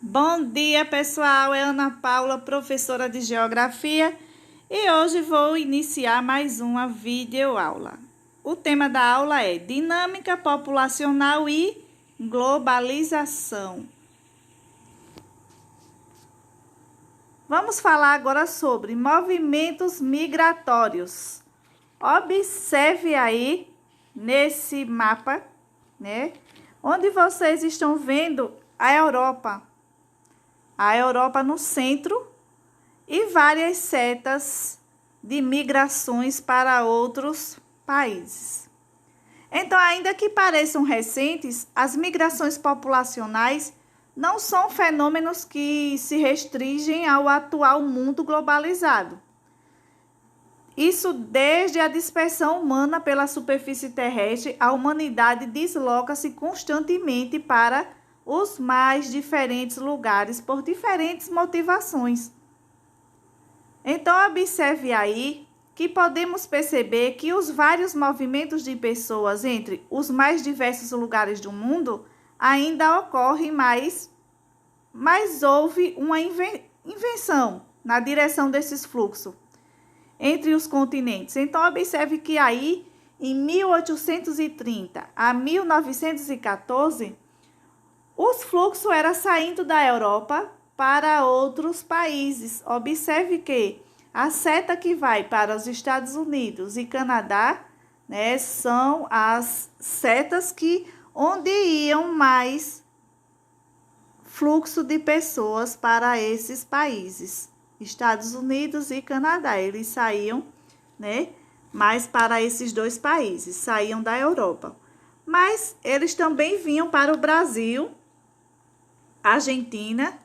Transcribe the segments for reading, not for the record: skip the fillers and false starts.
Bom dia, pessoal. É Ana Paula, professora de Geografia, e hoje vou iniciar mais uma videoaula. O tema da aula é Dinâmica Populacional e Globalização. Vamos falar agora sobre movimentos migratórios. Observe aí nesse mapa, né? Onde vocês estão vendo a Europa no centro e várias setas de migrações para outros países. Então, ainda que pareçam recentes, as migrações populacionais não são fenômenos que se restringem ao atual mundo globalizado. Isso desde a dispersão humana pela superfície terrestre, a humanidade desloca-se constantemente para os mais diferentes lugares por diferentes motivações. Então, observe aí que podemos perceber que os vários movimentos de pessoas entre os mais diversos lugares do mundo ainda ocorrem, mas houve uma invenção na direção desses fluxos entre os continentes. Então, observe que aí, em 1830 a 1914, os fluxos eram saindo da Europa para outros países. Observe que a seta que vai para os Estados Unidos e Canadá, né, são as setas onde iam mais fluxo de pessoas para esses países. Estados Unidos e Canadá, eles saíam, né, mais para esses dois países, saíam da Europa. Mas eles também vinham para o Brasil, Argentina,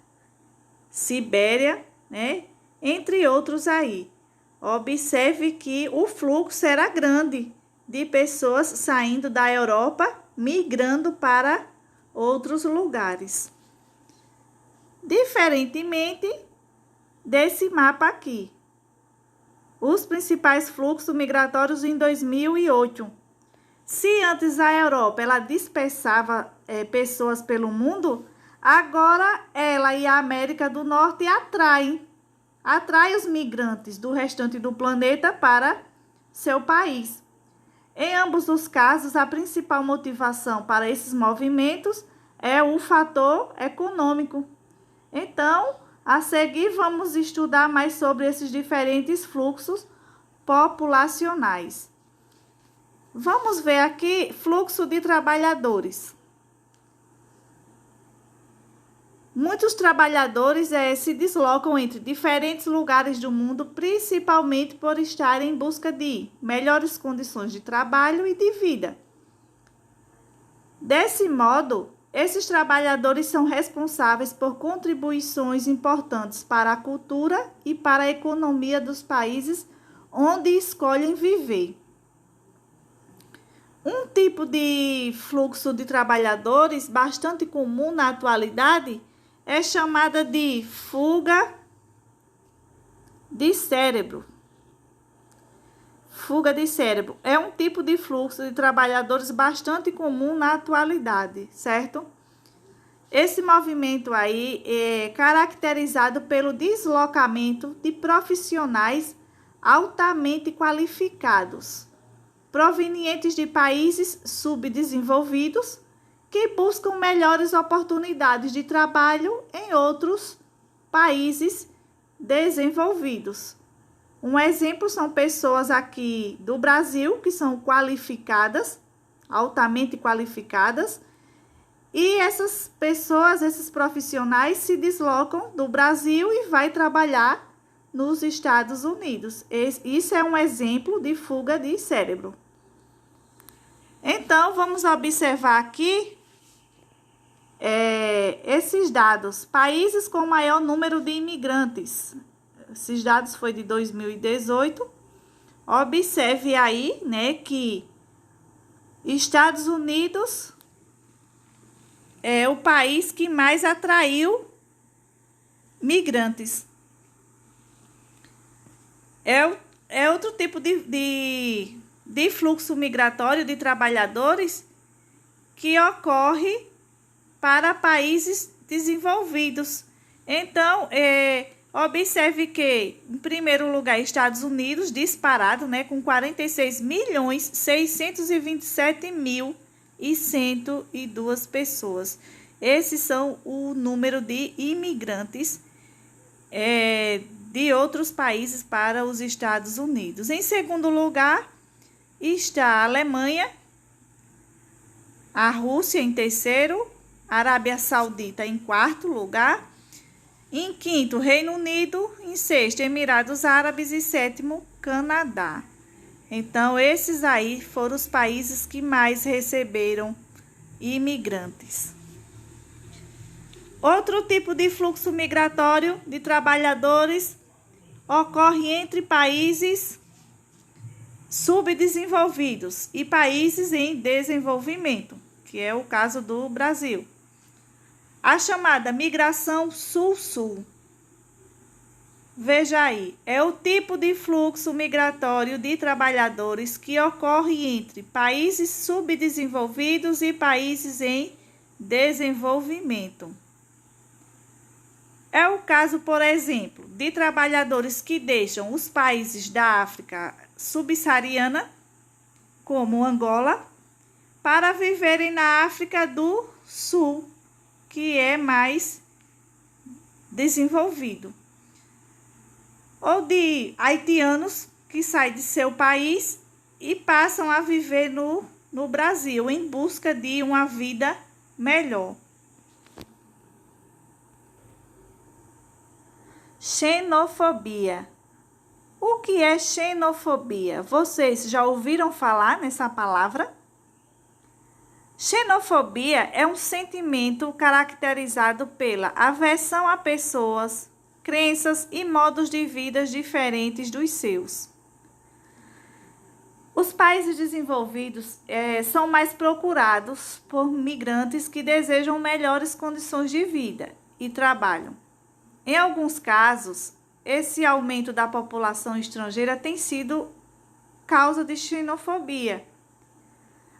Sibéria, né? Entre outros aí. Observe que o fluxo era grande de pessoas saindo da Europa, migrando para outros lugares. Diferentemente desse mapa aqui, os principais fluxos migratórios em 2008. Se antes a Europa ela dispersava pessoas pelo mundo, agora ela e a América do Norte atrai os migrantes do restante do planeta para seu país. Em ambos os casos, a principal motivação para esses movimentos é o fator econômico. Então, a seguir vamos estudar mais sobre esses diferentes fluxos populacionais. Vamos ver aqui fluxo de trabalhadores. Muitos trabalhadores se deslocam entre diferentes lugares do mundo, principalmente por estarem em busca de melhores condições de trabalho e de vida. Desse modo, esses trabalhadores são responsáveis por contribuições importantes para a cultura e para a economia dos países onde escolhem viver. Um tipo de fluxo de trabalhadores bastante comum na atualidade é chamada de fuga de cérebro. Fuga de cérebro é um tipo de fluxo de trabalhadores bastante comum na atualidade, certo? Esse movimento aí é caracterizado pelo deslocamento de profissionais altamente qualificados, provenientes de países subdesenvolvidos, que buscam melhores oportunidades de trabalho em outros países desenvolvidos. Um exemplo são pessoas aqui do Brasil que são qualificadas, altamente qualificadas, e essas pessoas, esses profissionais se deslocam do Brasil e vai trabalhar nos Estados Unidos. Isso é um exemplo de fuga de cérebro. Então, vamos observar aqui esses dados. Países com maior número de imigrantes. Esses dados foi de 2018. Observe aí, né, que Estados Unidos é o país que mais atraiu migrantes. É outro tipo de fluxo migratório de trabalhadores que ocorre para países desenvolvidos. Então, observe que, em primeiro lugar, Estados Unidos, disparado, né, com 46.627.102 pessoas. Esses são o número de imigrantes de outros países para os Estados Unidos. Em segundo lugar, está a Alemanha, a Rússia em terceiro, a Arábia Saudita em quarto lugar, em quinto, Reino Unido, em sexto, Emirados Árabes e sétimo, Canadá. Então, esses aí foram os países que mais receberam imigrantes. Outro tipo de fluxo migratório de trabalhadores ocorre entre países subdesenvolvidos e países em desenvolvimento, que é o caso do Brasil. A chamada migração sul-sul. Veja aí, é o tipo de fluxo migratório de trabalhadores que ocorre entre países subdesenvolvidos e países em desenvolvimento. É o caso, por exemplo, de trabalhadores que deixam os países da África subsaariana, como Angola, para viverem na África do Sul, que é mais desenvolvido. Ou de haitianos que saem de seu país e passam a viver no Brasil em busca de uma vida melhor. Xenofobia. O que é xenofobia? Vocês já ouviram falar nessa palavra? Xenofobia é um sentimento caracterizado pela aversão a pessoas, crenças e modos de vida diferentes dos seus. Os países desenvolvidos são mais procurados por migrantes que desejam melhores condições de vida e trabalho. Em alguns casos, esse aumento da população estrangeira tem sido causa de xenofobia.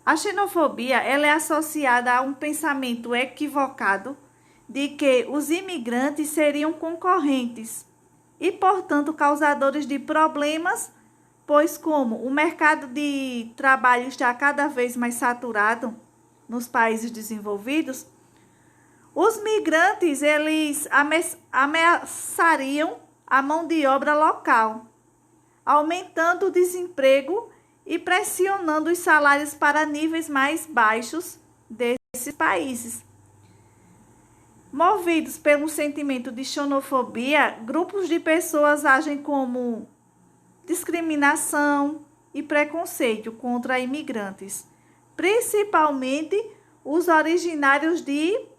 A xenofobia ela é associada a um pensamento equivocado de que os imigrantes seriam concorrentes e, portanto, causadores de problemas, pois como o mercado de trabalho está cada vez mais saturado nos países desenvolvidos, os migrantes eles ameaçariam a mão de obra local, aumentando o desemprego e pressionando os salários para níveis mais baixos desses países. Movidos pelo sentimento de xenofobia, grupos de pessoas agem como discriminação e preconceito contra imigrantes, principalmente os originários de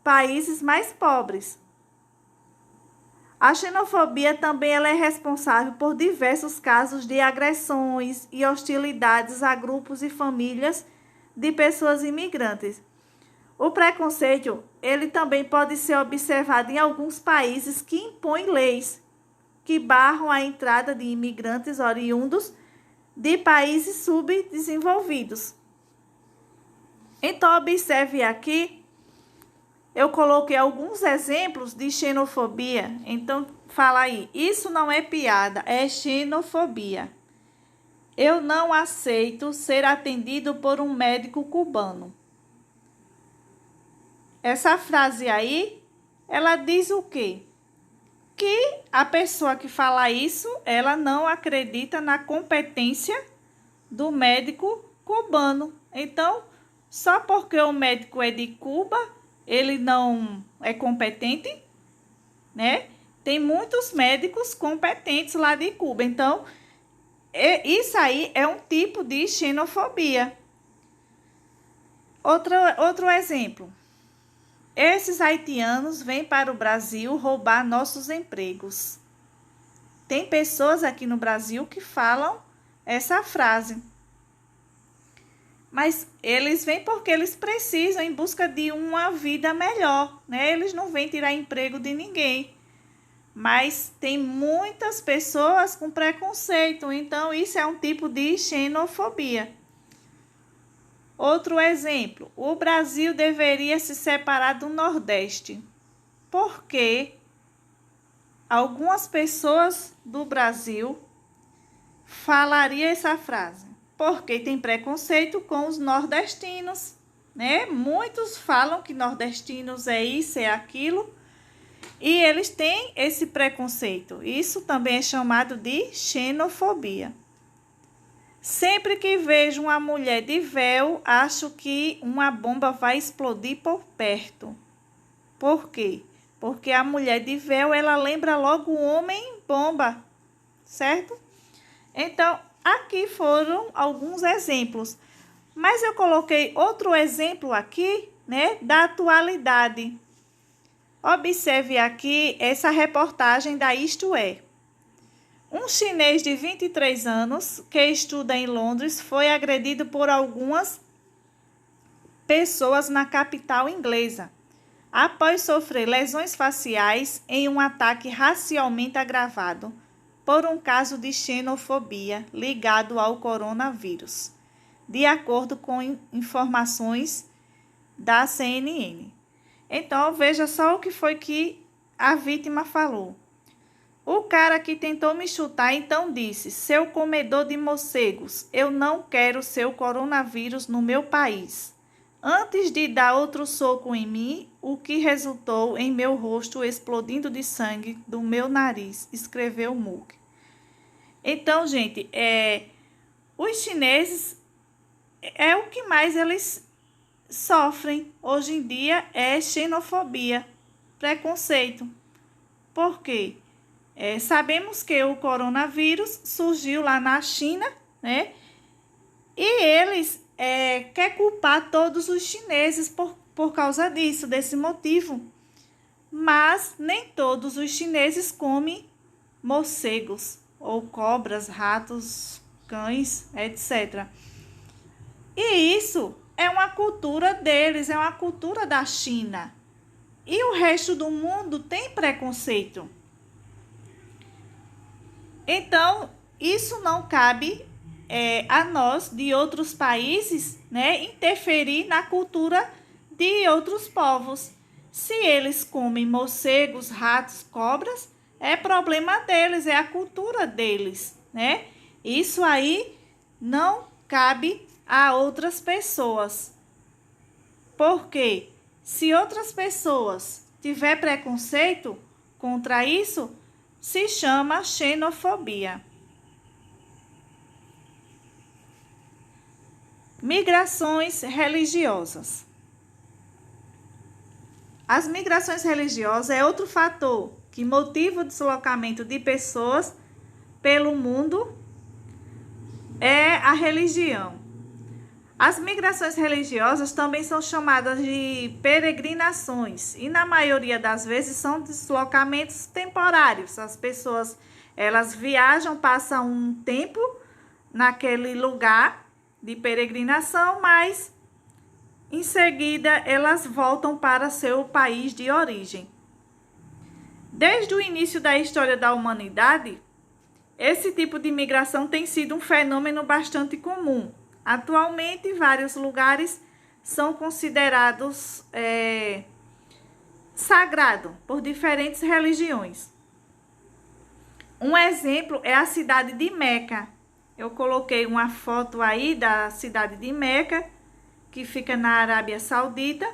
países mais pobres. A xenofobia também ela é responsável por diversos casos de agressões e hostilidades a grupos e famílias de pessoas imigrantes. O preconceito ele também pode ser observado em alguns países que impõem leis que barram a entrada de imigrantes oriundos de países subdesenvolvidos. Então, observe aqui. Eu coloquei alguns exemplos de xenofobia. Então, fala aí. Isso não é piada, é xenofobia. Eu não aceito ser atendido por um médico cubano. Essa frase aí, ela diz o quê? Que a pessoa que fala isso, ela não acredita na competência do médico cubano. Então, só porque o médico é de Cuba, ele não é competente, né? Tem muitos médicos competentes lá de Cuba. Então, isso aí é um tipo de xenofobia. Outro exemplo. Esses haitianos vêm para o Brasil roubar nossos empregos. Tem pessoas aqui no Brasil que falam essa frase. Mas eles vêm porque eles precisam em busca de uma vida melhor, né? Eles não vêm tirar emprego de ninguém. Mas tem muitas pessoas com preconceito, então isso é um tipo de xenofobia. Outro exemplo, o Brasil deveria se separar do Nordeste. Por quê? Algumas pessoas do Brasil falariam essa frase, porque tem preconceito com os nordestinos, né? Muitos falam que nordestinos é isso, é aquilo, e eles têm esse preconceito. Isso também é chamado de xenofobia. Sempre que vejo uma mulher de véu, acho que uma bomba vai explodir por perto. Por quê? Porque a mulher de véu, ela lembra logo o homem bomba, certo? Então, aqui foram alguns exemplos. Mas eu coloquei outro exemplo aqui, né, da atualidade. Observe aqui essa reportagem da Isto É. Um chinês de 23 anos que estuda em Londres foi agredido por algumas pessoas na capital inglesa, após sofrer lesões faciais em um ataque racialmente agravado por um caso de xenofobia ligado ao coronavírus, de acordo com informações da CNN. Então, veja só o que foi que a vítima falou. O cara que tentou me chutar então disse: seu comedor de morcegos, eu não quero seu coronavírus no meu país. Antes de dar outro soco em mim, o que resultou em meu rosto explodindo de sangue do meu nariz, escreveu Mook. Então, gente, os chineses, o que mais eles sofrem hoje em dia é xenofobia, preconceito. Por quê? Sabemos que o coronavírus surgiu lá na China, né? E eles querem culpar todos os chineses por causa disso, desse motivo. Mas nem todos os chineses comem morcegos, ou cobras, ratos, cães, etc. E isso é uma cultura deles, é uma cultura da China. E o resto do mundo tem preconceito. Então, isso não cabe a nós, de outros países, né, interferir na cultura de outros povos. Se eles comem morcegos, ratos, cobras, é problema deles, é a cultura deles, né? Isso aí não cabe a outras pessoas. Porque se outras pessoas tiver preconceito contra isso, se chama xenofobia. Migrações religiosas. As migrações religiosas é outro fator que motiva o deslocamento de pessoas pelo mundo, é a religião. As migrações religiosas também são chamadas de peregrinações e na maioria das vezes são deslocamentos temporários. As pessoas, elas viajam, passam um tempo naquele lugar de peregrinação, mas em seguida elas voltam para seu país de origem. Desde o início da história da humanidade, esse tipo de migração tem sido um fenômeno bastante comum. Atualmente, vários lugares são considerados sagrados por diferentes religiões. Um exemplo é a cidade de Meca. Eu coloquei uma foto aí da cidade de Meca, que fica na Arábia Saudita.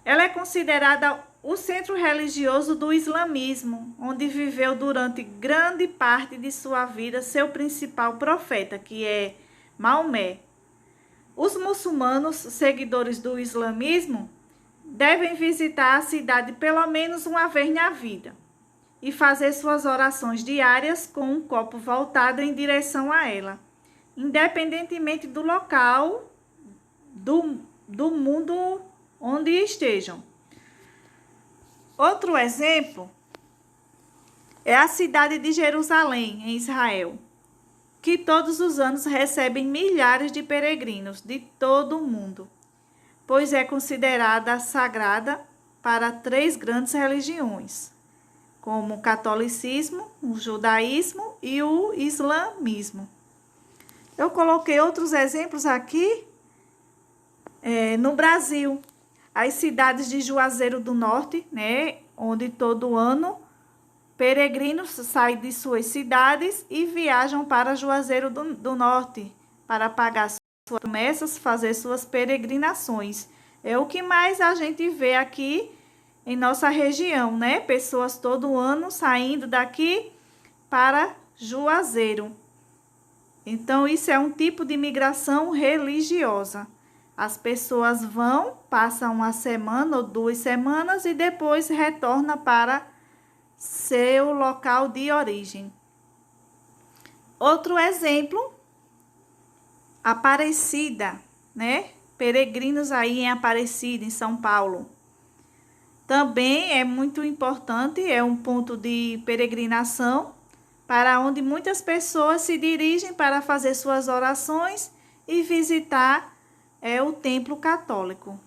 Ela é considerada o centro religioso do islamismo, onde viveu durante grande parte de sua vida seu principal profeta, que é Maomé. Os muçulmanos, seguidores do islamismo, devem visitar a cidade pelo menos uma vez na vida e fazer suas orações diárias com um copo voltado em direção a ela, independentemente do local do mundo onde estejam. Outro exemplo é a cidade de Jerusalém, em Israel, que todos os anos recebem milhares de peregrinos de todo o mundo, pois é considerada sagrada para 3 grandes religiões, como o catolicismo, o judaísmo e o islamismo. Eu coloquei outros exemplos aqui No Brasil, as cidades de Juazeiro do Norte, né, onde todo ano peregrinos saem de suas cidades e viajam para Juazeiro do Norte para pagar suas promessas, fazer suas peregrinações. É o que mais a gente vê aqui em nossa região, né? Pessoas todo ano saindo daqui para Juazeiro. Então, isso é um tipo de migração religiosa. As pessoas vão, passam uma semana ou 2 semanas e depois retornam para seu local de origem. Outro exemplo, Aparecida, né? Peregrinos aí em Aparecida, em São Paulo. Também é muito importante, é um ponto de peregrinação para onde muitas pessoas se dirigem para fazer suas orações e visitar o templo católico.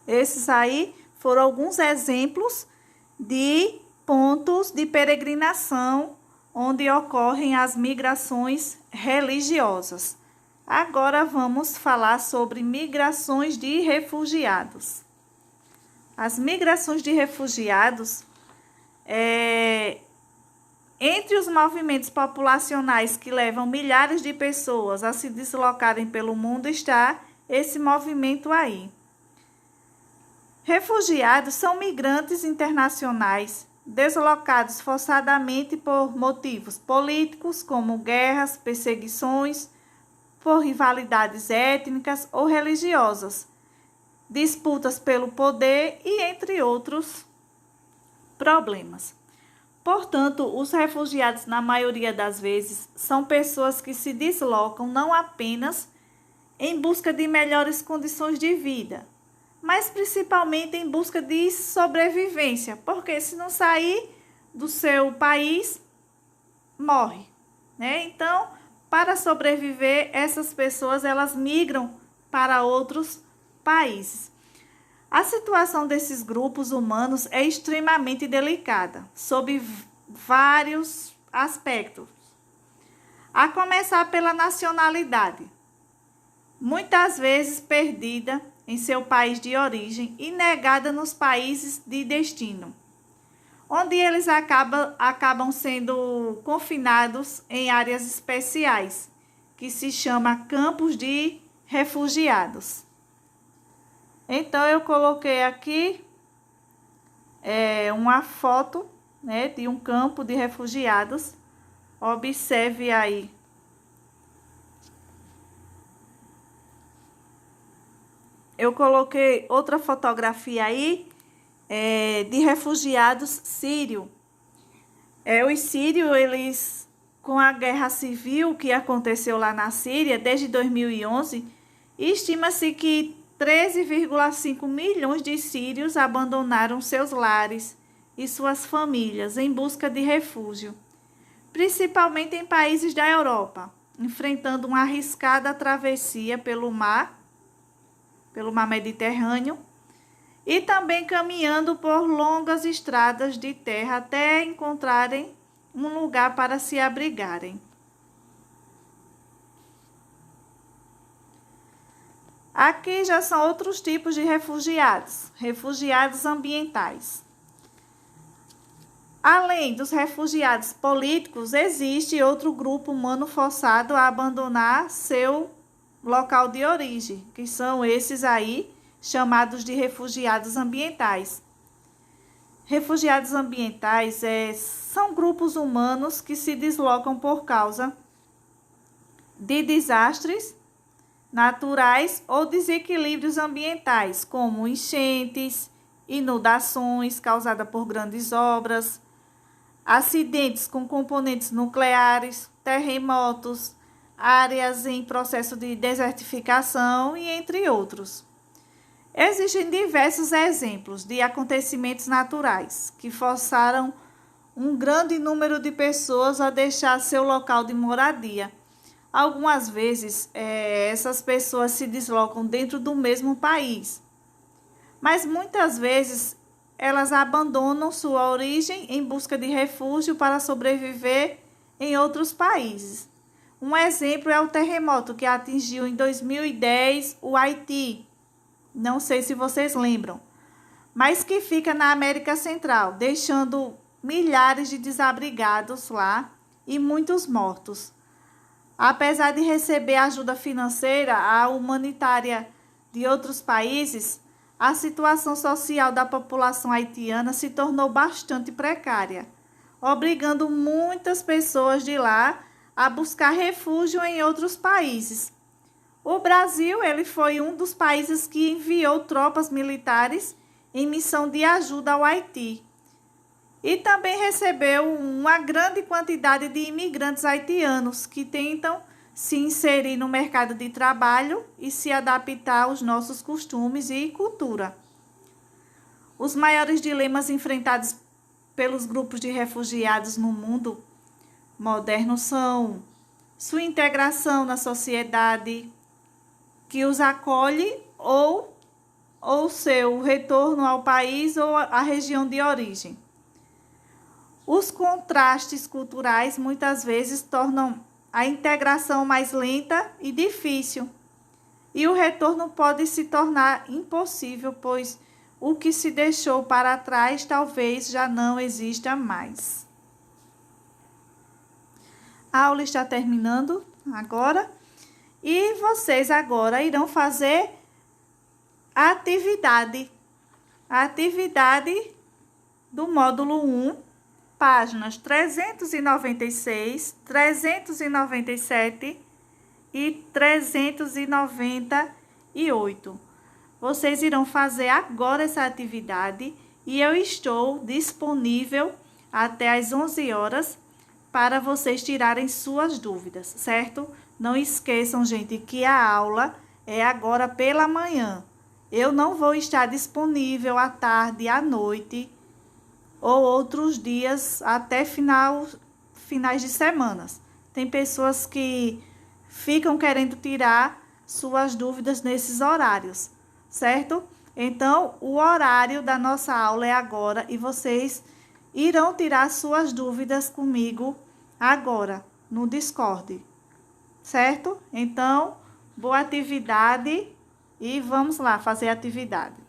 Esses aí foram alguns exemplos de pontos de peregrinação onde ocorrem as migrações religiosas. Agora vamos falar sobre migrações de refugiados. As migrações de refugiados, entre os movimentos populacionais que levam milhares de pessoas a se deslocarem pelo mundo, está esse movimento aí. Refugiados são migrantes internacionais deslocados forçadamente por motivos políticos, como guerras, perseguições, por rivalidades étnicas ou religiosas, disputas pelo poder e entre outros problemas. Portanto, os refugiados, na maioria das vezes, são pessoas que se deslocam não apenas em busca de melhores condições de vida, mas principalmente em busca de sobrevivência, porque se não sair do seu país, morre, né? Então, para sobreviver, essas pessoas elas migram para outros países. A situação desses grupos humanos é extremamente delicada, sob vários aspectos. A começar pela nacionalidade, muitas vezes perdida em seu país de origem e negada nos países de destino, onde eles acabam sendo confinados em áreas especiais, que se chama campos de refugiados. Então, eu coloquei aqui uma foto, né, de um campo de refugiados. Observe aí. Eu coloquei outra fotografia aí de refugiados sírios. Os sírios, eles, com a guerra civil que aconteceu lá na Síria desde 2011, estima-se que 13,5 milhões de sírios abandonaram seus lares e suas famílias em busca de refúgio, principalmente em países da Europa, enfrentando uma arriscada travessia pelo mar Mediterrâneo, e também caminhando por longas estradas de terra até encontrarem um lugar para se abrigarem. Aqui já são outros tipos de refugiados, refugiados ambientais. Além dos refugiados políticos, existe outro grupo humano forçado a abandonar seu local de origem, que são esses aí, chamados de refugiados ambientais. Refugiados ambientais são grupos humanos que se deslocam por causa de desastres naturais ou desequilíbrios ambientais, como enchentes, inundações causadas por grandes obras, acidentes com componentes nucleares, terremotos, áreas em processo de desertificação e entre outros. Existem diversos exemplos de acontecimentos naturais que forçaram um grande número de pessoas a deixar seu local de moradia. Algumas vezes, essas pessoas se deslocam dentro do mesmo país, mas muitas vezes elas abandonam sua origem em busca de refúgio para sobreviver em outros países. Um exemplo é o terremoto que atingiu em 2010 o Haiti. Não sei se vocês lembram, mas que fica na América Central, deixando milhares de desabrigados lá e muitos mortos. Apesar de receber ajuda financeira, a humanitária de outros países, a situação social da população haitiana se tornou bastante precária, obrigando muitas pessoas de lá a buscar refúgio em outros países. O Brasil, ele foi um dos países que enviou tropas militares em missão de ajuda ao Haiti. E também recebeu uma grande quantidade de imigrantes haitianos que tentam se inserir no mercado de trabalho e se adaptar aos nossos costumes e cultura. Os maiores dilemas enfrentados pelos grupos de refugiados no mundo moderno são sua integração na sociedade que os acolhe ou seu retorno ao país ou à região de origem. Os contrastes culturais muitas vezes tornam a integração mais lenta e difícil, e o retorno pode se tornar impossível, pois o que se deixou para trás talvez já não exista mais. A aula está terminando agora e vocês agora irão fazer a atividade do módulo 1, páginas 396, 397 e 398. Vocês irão fazer agora essa atividade e eu estou disponível até às 11 horas para vocês tirarem suas dúvidas, certo? Não esqueçam, gente, que a aula é agora pela manhã. Eu não vou estar disponível à tarde, à noite ou outros dias até finais de semanas. Tem pessoas que ficam querendo tirar suas dúvidas nesses horários, certo? Então, o horário da nossa aula é agora e vocês irão tirar suas dúvidas comigo agora no Discord, certo? Então, boa atividade e vamos lá fazer a atividade.